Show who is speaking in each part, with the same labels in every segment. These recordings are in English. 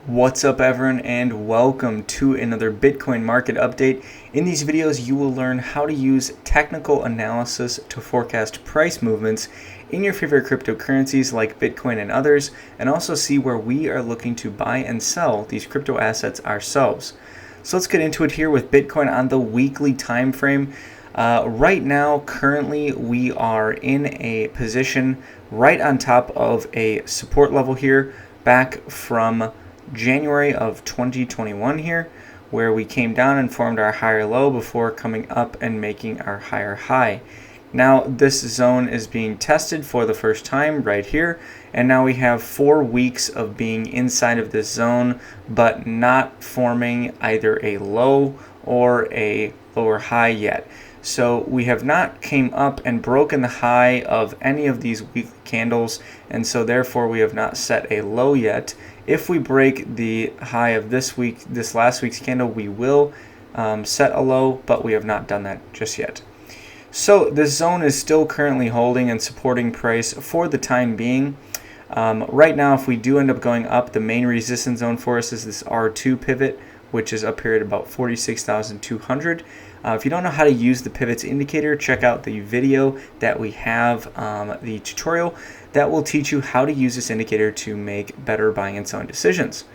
Speaker 1: What's up everyone, and welcome to another Bitcoin market update. In these videos you will learn how to use technical analysis to forecast price movements in your favorite cryptocurrencies like Bitcoin and others, and also see where we are looking to buy and sell these crypto assets ourselves. So let's get into it here with Bitcoin on the weekly time frame. Right now, currently, we are in a position right on top of a support level here back from January of 2021 here, where we came down and formed our higher low before coming up and making our higher high. Now this zone is being tested for the first time right here, and now we have 4 weeks of being inside of this zone but not forming either a low or a lower high yet. So we have not came up and broken the high of any of these weekly candles, and so therefore we have not set a low yet. If we break the high of this last week's candle, we will set a low, but we have not done that just yet. So this zone is still currently holding and supporting price for the time being. Right now, if we do end up going up, the main resistance zone for us is this R2 pivot, which is up here at about 46,200. If you don't know how to use the pivots indicator, check out the video that we have, the tutorial that will teach you how to use this indicator to make better buying and selling decisions.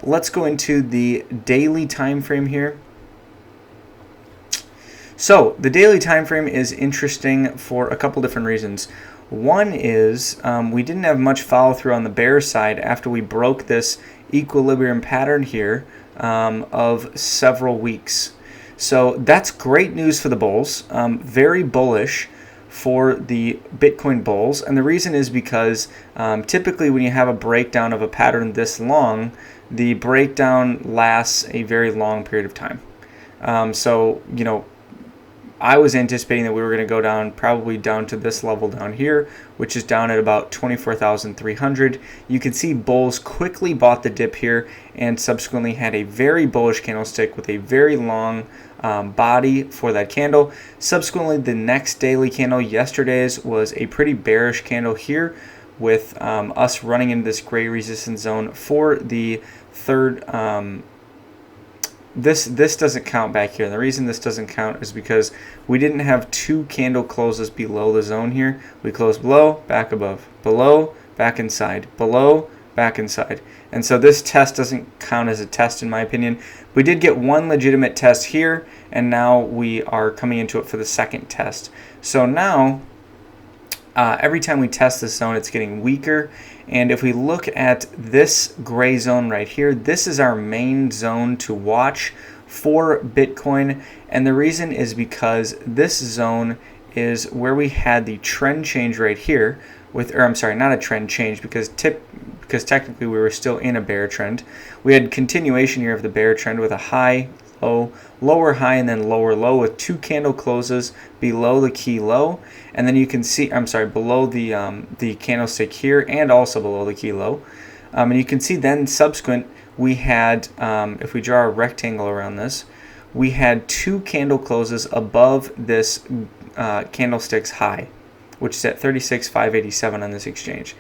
Speaker 1: Let's go into the daily time frame here. So the daily time frame is interesting for a couple different reasons. One is we didn't have much follow through on the bear side after we broke this equilibrium pattern here of several weeks. So that's great news for the bulls, very bullish for the Bitcoin bulls. And the reason is because typically when you have a breakdown of a pattern this long, the breakdown lasts a very long period of time. I was anticipating that we were going to go down, probably down to this level down here, which is down at about 24,300. You can see bulls quickly bought the dip here and subsequently had a very bullish candlestick with a very long body for that candle. Subsequently, the next daily candle, yesterday's, was a pretty bearish candle here with us running into this gray resistance zone for the third. This doesn't count back here. And the reason this doesn't count is because we didn't have two candle closes below the zone here. We closed below, back above, below, back inside, below, back inside. And so this test doesn't count as a test in my opinion. We did get one legitimate test here, and now we are coming into it for the second test. So now every time we test this zone, it's getting weaker. And if we look at this gray zone right here, this is our main zone to watch for Bitcoin. And the reason is because this zone is where we had the trend change right here not a trend change because technically we were still in a bear trend. We had continuation here of the bear trend with a high, low, lower high, and then lower low with two candle closes below the key low, and then you can see below the candlestick here and also below the key low, and you can see then subsequent we had if we draw a rectangle around this, we had two candle closes above this candlestick's high, which is at 36,587 on this exchange.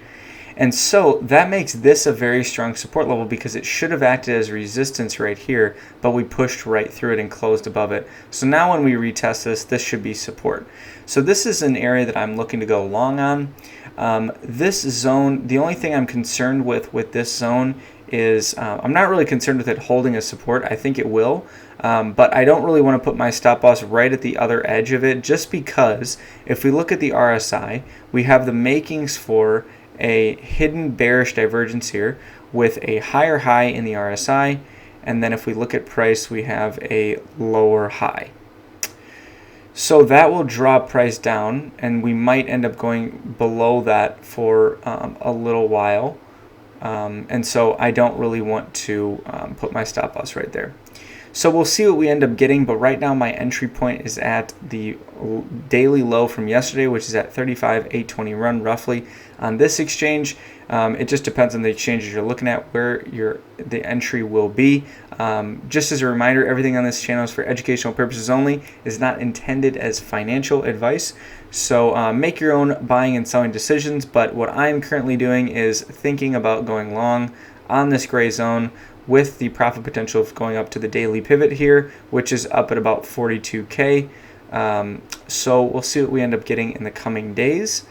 Speaker 1: And so that makes this a very strong support level because it should have acted as resistance right here, but we pushed right through it and closed above it. So now when we retest this should be support. So this is an area that I'm looking to go long on. This zone, the only thing I'm concerned with this zone is I'm not really concerned with it holding a support. I think it will, but I don't really want to put my stop loss right at the other edge of it, just because if we look at the RSI, we have the makings for a hidden bearish divergence here with a higher high in the RSI, and then if we look at price, we have a lower high. So that will drop price down, and we might end up going below that for a little while. And so I don't really want to put my stop loss right there. So we'll see what we end up getting, but right now my entry point is at the daily low from yesterday, which is at 35,820 run roughly on this exchange. It just depends on the exchanges you're looking at where the entry will be. Just as a reminder, everything on this channel is for educational purposes only, is not intended as financial advice. So make your own buying and selling decisions, but what I'm currently doing is thinking about going long on this gray zone with the profit potential of going up to the daily pivot here, which is up at about 42K. So we'll see what we end up getting in the coming days.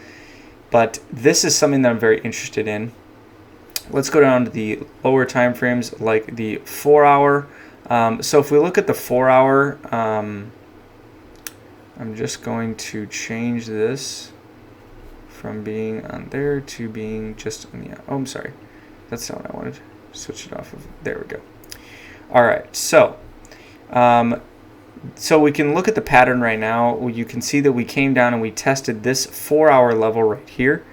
Speaker 1: But this is something that I'm very interested in. Let's go down to the lower time frames, like the 4 hour. So if we look at the 4 hour, I'm just going to change this from being on there to being just on the, oh, I'm sorry. That's not what I wanted. Switch it off of, there we go. All right, so we can look at the pattern right now. You can see that we came down and we tested this 4 hour level right here.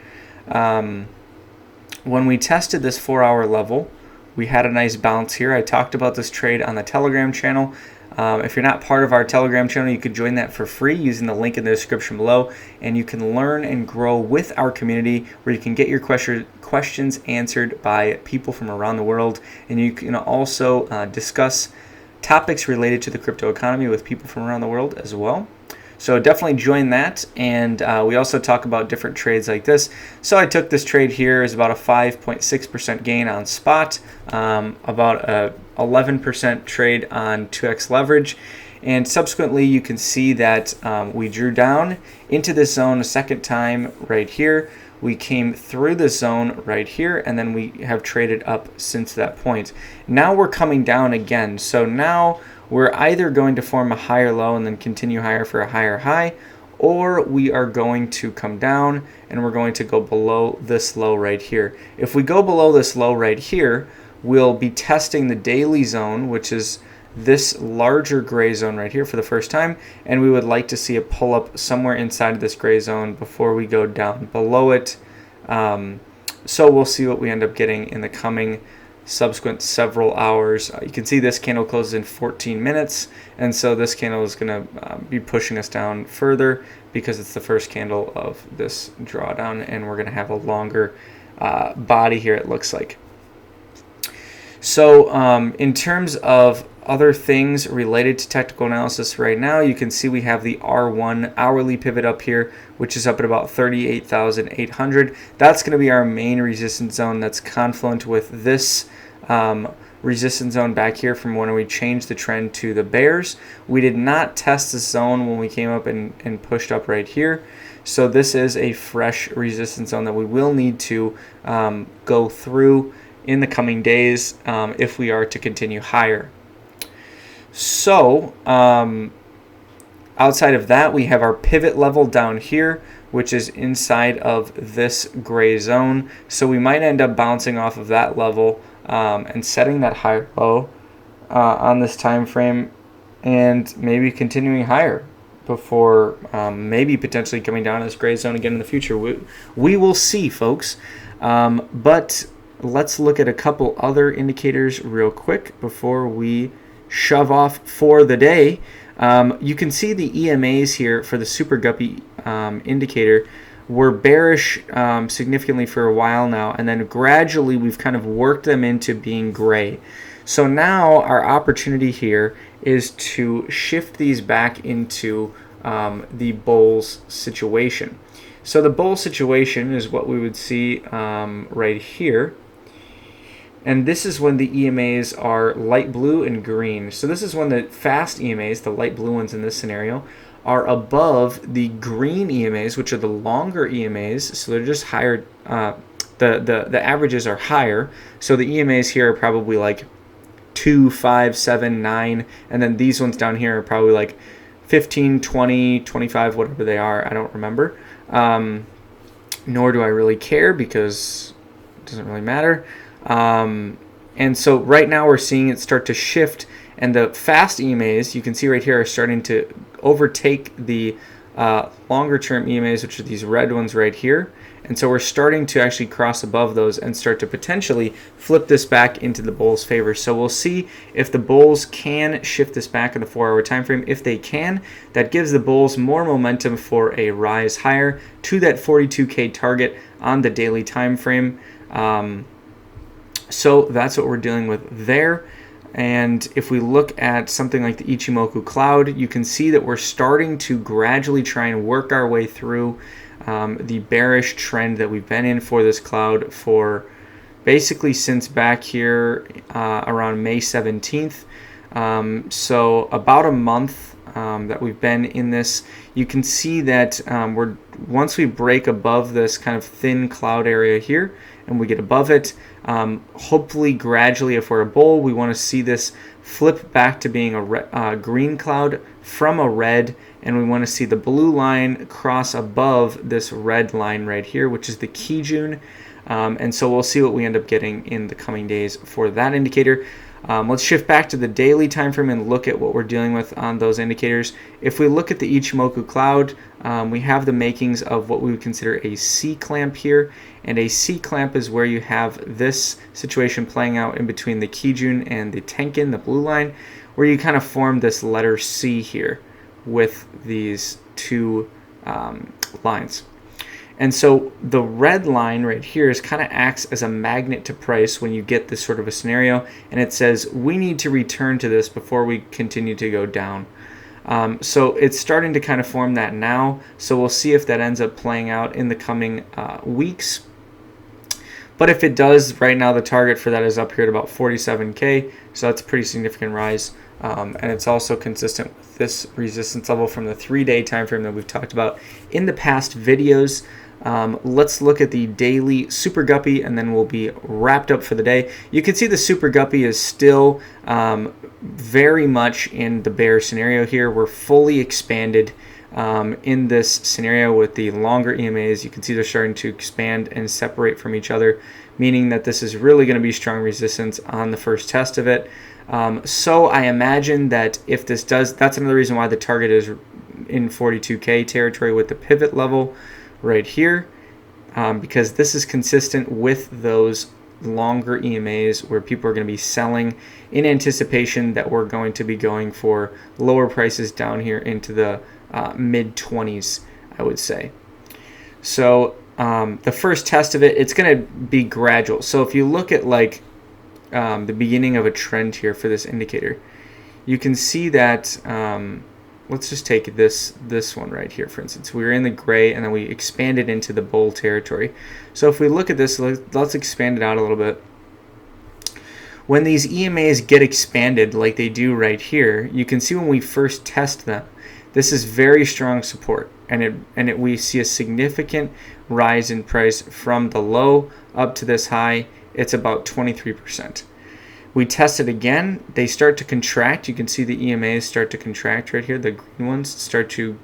Speaker 1: When we tested this 4 hour level, we had a nice bounce here. I talked about this trade on the Telegram channel. If you're not part of our Telegram channel, you could join that for free using the link in the description below, and you can learn and grow with our community where you can get your questions answered by people from around the world, and you can also discuss topics related to the crypto economy with people from around the world as well. So definitely join that, and we also talk about different trades like this. So I took this trade here as about a 5.6% gain on spot, about a 11% trade on 2x leverage, and subsequently you can see that we drew down into this zone a second time right here. We came through the zone right here, and then we have traded up since that point. Now we're coming down again, so now we're either going to form a higher low and then continue higher for a higher high, or we are going to come down and we're going to go below this low right here. If we go below this low right here, we'll be testing the daily zone, which is this larger gray zone right here for the first time, and we would like to see a pull up somewhere inside of this gray zone before we go down below it. So we'll see what we end up getting in the coming subsequent several hours. You can see this candle closes in 14 minutes, and so this candle is going to be pushing us down further because it's the first candle of this drawdown, and we're going to have a longer body here, it looks like. So in terms of other things related to technical analysis right now, you can see we have the R1 hourly pivot up here, which is up at about 38,800. That's going to be our main resistance zone that's confluent with this resistance zone back here from when we changed the trend to the bears. We did not test this zone when we came up and pushed up right here. So this is a fresh resistance zone that we will need to go through in the coming days if we are to continue higher. So outside of that, we have our pivot level down here, which is inside of this gray zone. So we might end up bouncing off of that level and setting that higher low on this time frame, and maybe continuing higher before maybe potentially coming down this gray zone again in the future. We will see, folks. But let's look at a couple other indicators real quick before we shove off for the day. You can see the EMAs here for the Super Guppy indicator were bearish significantly for a while now, and then gradually we've kind of worked them into being gray. So now our opportunity here is to shift these back into the bulls situation. So the bull situation is what we would see right here. And this is when the EMAs are light blue and green. So this is when the fast EMAs, the light blue ones in this scenario, are above the green EMAs, which are the longer EMAs. So they're just higher. The averages are higher. So the EMAs here are probably like 2, 5, 7, 9. And then these ones down here are probably like 15, 20, 25, whatever they are. I don't remember. Nor do I really care because it doesn't really matter. And so right now we're seeing it start to shift, and the fast EMAs, you can see right here, are starting to overtake the longer term EMAs, which are these red ones right here. And so we're starting to actually cross above those and start to potentially flip this back into the bulls' favor. So we'll see if the bulls can shift this back in the 4-hour time frame. If they can, that gives the bulls more momentum for a rise higher to that 42K target on the daily time frame. So that's what we're dealing with there. And if we look at something like the Ichimoku cloud, you can see that we're starting to gradually try and work our way through the bearish trend that we've been in for this cloud for basically since back here around May 17th. So about a month that we've been in this. You can see that once we break above this kind of thin cloud area here and we get above it, hopefully gradually, if we're a bull, we want to see this flip back to being a green cloud from a red, and we want to see the blue line cross above this red line right here, which is the Kijun. And so we'll see what we end up getting in the coming days for that indicator. Let's shift back to the daily time frame and look at what we're dealing with on those indicators. If we look at the Ichimoku cloud, we have the makings of what we would consider a C-clamp here. And a C-clamp is where you have this situation playing out in between the Kijun and the Tenkin, the blue line, where you kind of form this letter C here with these two lines. And so the red line right here is kind of acts as a magnet to price when you get this sort of a scenario, and it says we need to return to this before we continue to go down. So it's starting to kind of form that now, so we'll see if that ends up playing out in the coming weeks. But if it does, right now the target for that is up here at about 47K, so that's a pretty significant rise. And it's also consistent with this resistance level from the 3-day time frame that we've talked about in the past videos. Let's look at the daily Super Guppy, and then we'll be wrapped up for the day. You can see the Super Guppy is still very much in the bear scenario here. We're fully expanded in this scenario with the longer EMAs. You can see they're starting to expand and separate from each other, meaning that this is really going to be strong resistance on the first test of it. So I imagine that if this does, that's another reason why the target is in 42K territory with the pivot level right here, because this is consistent with those longer EMAs where people are going to be selling in anticipation that we're going to be going for lower prices down here into the mid 20s, I would say. So the first test of it, it's going to be gradual. So if you look at like the beginning of a trend here for this indicator, you can see that let's just take this one right here, for instance. We were in the gray and then we expanded into the bull territory. So if we look at this, let's expand it out a little bit. When these EMAs get expanded like they do right here, you can see when we first test them, this is very strong support, and we see a significant rise in price from the low up to this high. It's about 23%. We test it again, they start to contract. You can see the EMAs start to contract right here. The green ones start to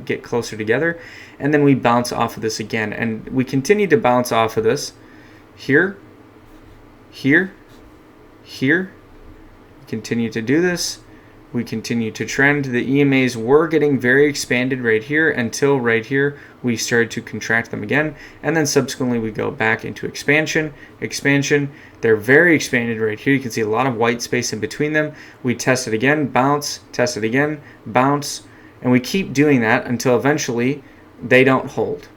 Speaker 1: get closer together, and then we bounce off of this again, and we continue to bounce off of this here, here, here. We continue to do this. We continue to trend. The EMAs were getting very expanded right here until right here we started to contract them again, and then subsequently we go back into expansion. They're very expanded right here. You can see a lot of white space in between them. We test it again, bounce, test it again, bounce, and we keep doing that until eventually they don't hold.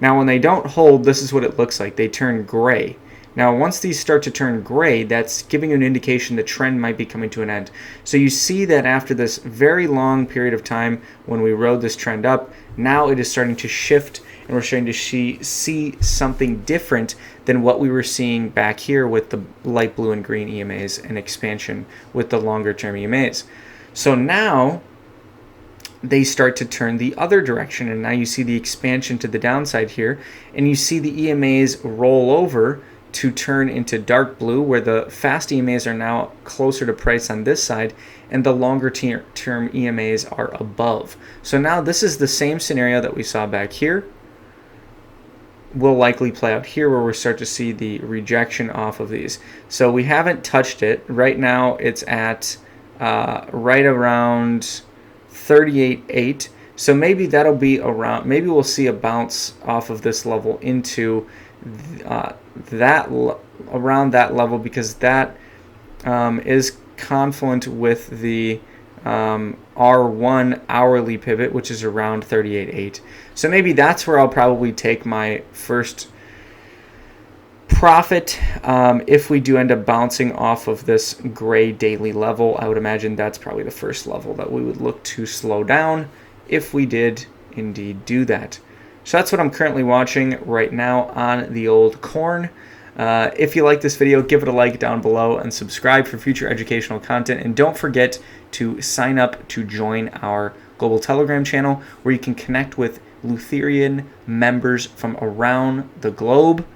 Speaker 1: Now when they don't hold, this is what it looks like. They turn gray. Now, once these start to turn gray, that's giving you an indication the trend might be coming to an end. So you see that after this very long period of time when we rode this trend up, now it is starting to shift, and we're starting to see something different than what we were seeing back here with the light blue and green EMAs and expansion with the longer term EMAs. So now they start to turn the other direction, and now you see the expansion to the downside here, and you see the EMAs roll over to turn into dark blue, where the fast EMAs are now closer to price on this side and the longer term EMAs are above. So now this is the same scenario that we saw back here will likely play out here, where we start to see the rejection off of these. So we haven't touched it. Right now it's at right around 38.8. So maybe that'll be around, maybe we'll see a bounce off of this level into around that level, because that is confluent with the R1 hourly pivot, which is around 38.8. So maybe that's where I'll probably take my first profit if we do end up bouncing off of this gray daily level. I would imagine that's probably the first level that we would look to slow down if we did indeed do that. So that's what I'm currently watching right now on the old corn. If you like this video, give it a like down below and subscribe for future educational content. And don't forget to sign up to join our global Telegram channel where you can connect with Leutherian members from around the globe.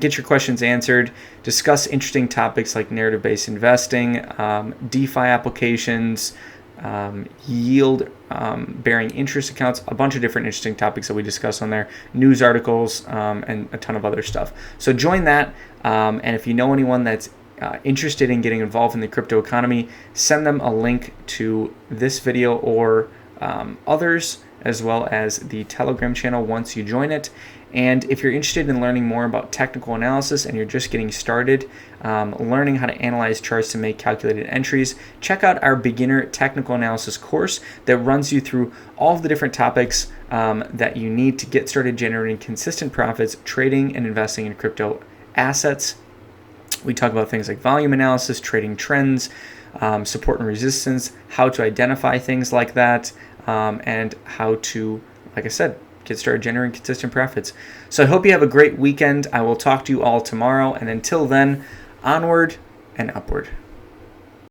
Speaker 1: Get your questions answered, discuss interesting topics like narrative-based investing, DeFi applications, yield bearing interest accounts, a bunch of different interesting topics that we discuss on there, news articles, and a ton of other stuff. So join that, and if you know anyone that's interested in getting involved in the crypto economy, send them a link to this video or others, as well as the Telegram channel once you join it. And if you're interested in learning more about technical analysis and you're just getting started, learning how to analyze charts to make calculated entries, check out our beginner technical analysis course that runs you through all of the different topics that you need to get started generating consistent profits, trading and investing in crypto assets. We talk about things like volume analysis, trading trends, support and resistance, how to identify things like that, and how to, like I said, get started generating consistent profits. So I hope you have a great weekend. I will talk to you all tomorrow. And until then, onward and upward.